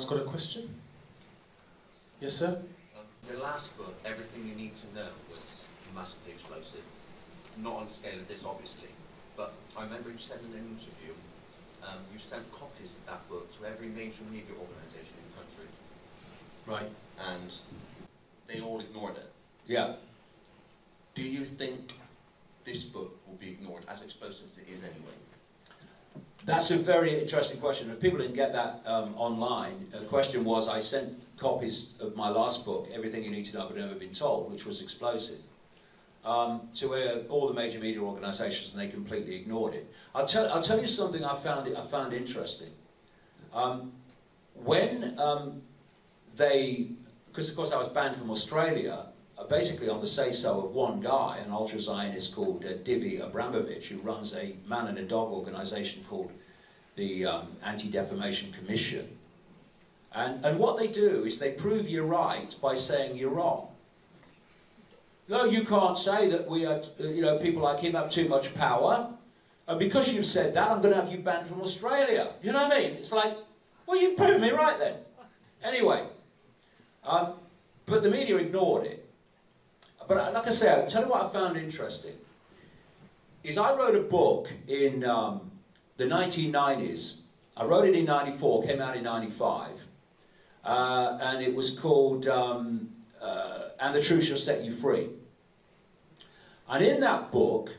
got a question? Yes, sir? The last book, Everything You Need to Know, was massively explosive. Not on the scale of this, obviously, but I remember you said in an interview, you sent copies of that book to every major media organisation in the country. Right. And they all ignored it. Yeah. Do you think this book will be ignored, as explosive as it is anyway? That's a very interesting question. If people didn't get that online, the question was, I sent copies of my last book, Everything You Need to Know But Never Been Told, which was explosive, to all the major media organisations, and they completely ignored it. I'll tell you something I found interesting. When because of course I was banned from Australia, basically on the say-so of one guy, an ultra-Zionist called Divi Abramovich, who runs a man and a dog organisation called the Anti-Defamation Commission. And what they do is they prove you're right by saying you're wrong. No, you can't say that we are, people like him have too much power, and because you've said that, I'm going to have you banned from Australia. You know what I mean? It's like, well, you've proven me right then. Anyway, but the media ignored it. But like I say, I'll tell you what I found interesting, is I wrote a book in the 1990s. I wrote it in 94, came out in 95, and it was called And the Truth Shall Set You Free. And in that book,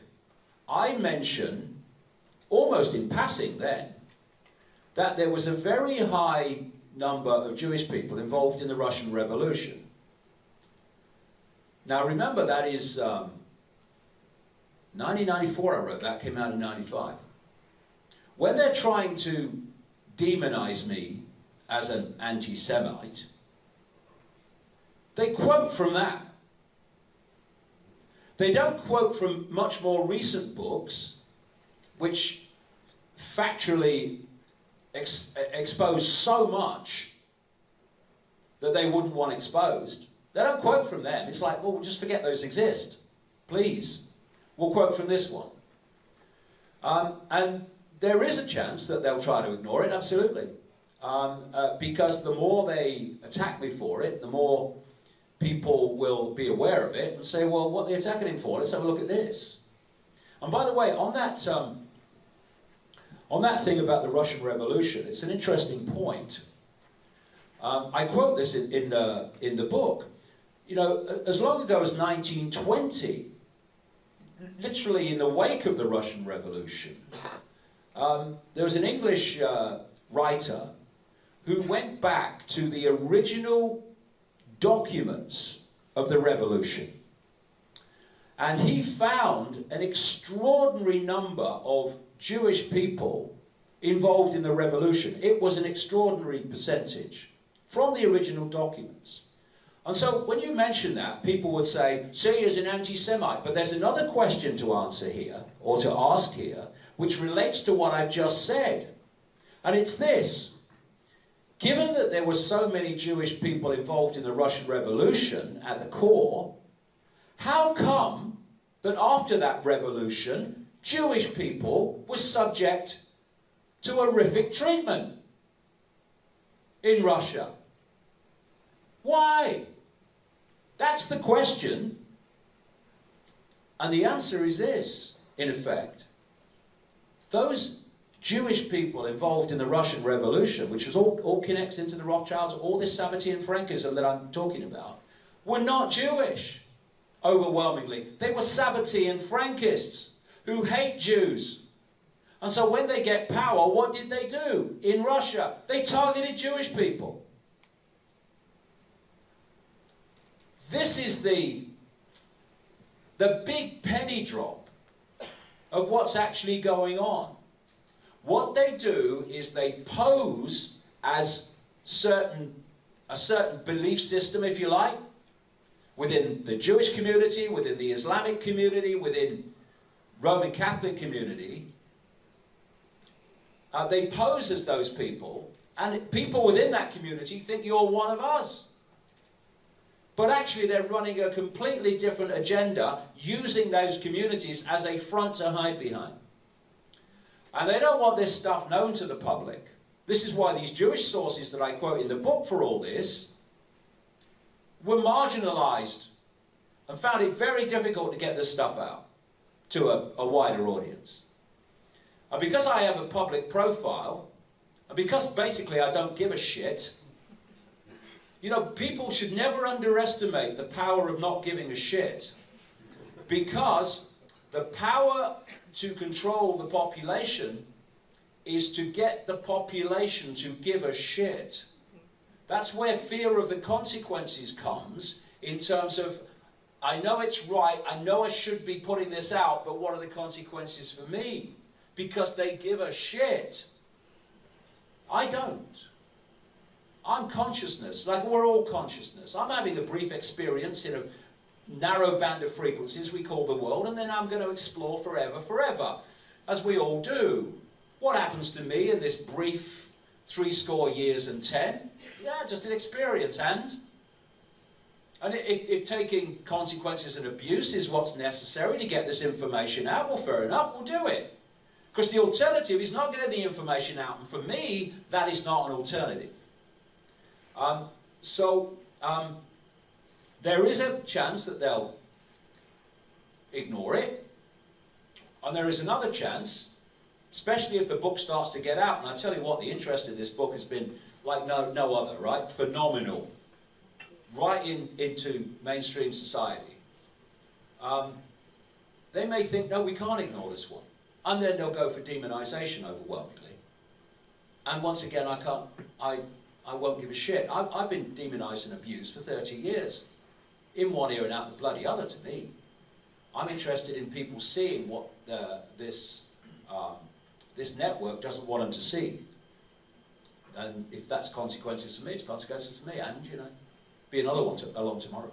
I mention, almost in passing then, that there was a very high number of Jewish people involved in the Russian Revolution. Now remember, that is 1994 I wrote that, came out in 95. When they're trying to demonize me as an anti-Semite, they quote from that. They don't quote from much more recent books, which factually expose so much that they wouldn't want exposed. They don't quote from them. It's like, well, just forget those exist. Please. We'll quote from this one. And there is a chance that they'll try to ignore it, absolutely. Because the more they attack me for it, the more people will be aware of it and say, well, what are they attacking him for? Let's have a look at this. And by the way, on that thing about the Russian Revolution, it's an interesting point. I quote this in the book. You know, as long ago as 1920, literally in the wake of the Russian Revolution, there was an English writer who went back to the original documents of the revolution. And he found an extraordinary number of Jewish people involved in the revolution. It was an extraordinary percentage from the original documents. And so when you mention that, people would say, see, he's an anti-Semite. But there's another question to answer here, or to ask here, which relates to what I've just said. And it's this. Given that there were so many Jewish people involved in the Russian Revolution at the core, how come that after that revolution, Jewish people were subject to horrific treatment in Russia? Why? That's the question. And the answer is this, in effect. Those Jewish people involved in the Russian Revolution, which was all connects into the Rothschilds, all this Sabbatean Frankism that I'm talking about, were not Jewish, overwhelmingly. They were Sabbatean Frankists who hate Jews. And so when they get power, what did they do in Russia? They targeted Jewish people. This is the big penny drop of what's actually going on. What they do is they pose as a certain belief system, if you like, within the Jewish community, within the Islamic community, within Roman Catholic community. They pose as those people, and people within that community think you're one of us. But actually they're running a completely different agenda, using those communities as a front to hide behind. And they don't want this stuff known to the public. This is why these Jewish sources that I quote in the book for all this were marginalized and found it very difficult to get this stuff out to a wider audience. And because I have a public profile, and because basically I don't give a shit, you know, people should never underestimate the power of not giving a shit, because the power to control the population is to get the population to give a shit. That's where fear of the consequences comes, in terms of, I know it's right, I know I should be putting this out, but what are the consequences for me? Because they give a shit. I don't. I'm consciousness, like we're all consciousness. I'm having a brief experience in a narrow band of frequencies we call the world, and then I'm going to explore forever, as we all do. What happens to me in this brief 70 years and 10? Yeah, just an experience, and if taking consequences and abuse is what's necessary to get this information out, well, fair enough, we'll do it. Because the alternative is not getting the information out, and for me, that is not an alternative. There is a chance that they'll ignore it, and there is another chance, especially if the book starts to get out, and I tell you what, the interest in this book has been like no other, right? Phenomenal. Right into mainstream society. They may think, no, we can't ignore this one. And then they'll go for demonization overwhelmingly. And once again, I won't give a shit. I've been demonized and abused for 30 years. In one ear and out the bloody other, to me. I'm interested in people seeing what this network doesn't want them to see. And if that's consequences to me, it's consequences to me. And, you know, be another one along tomorrow.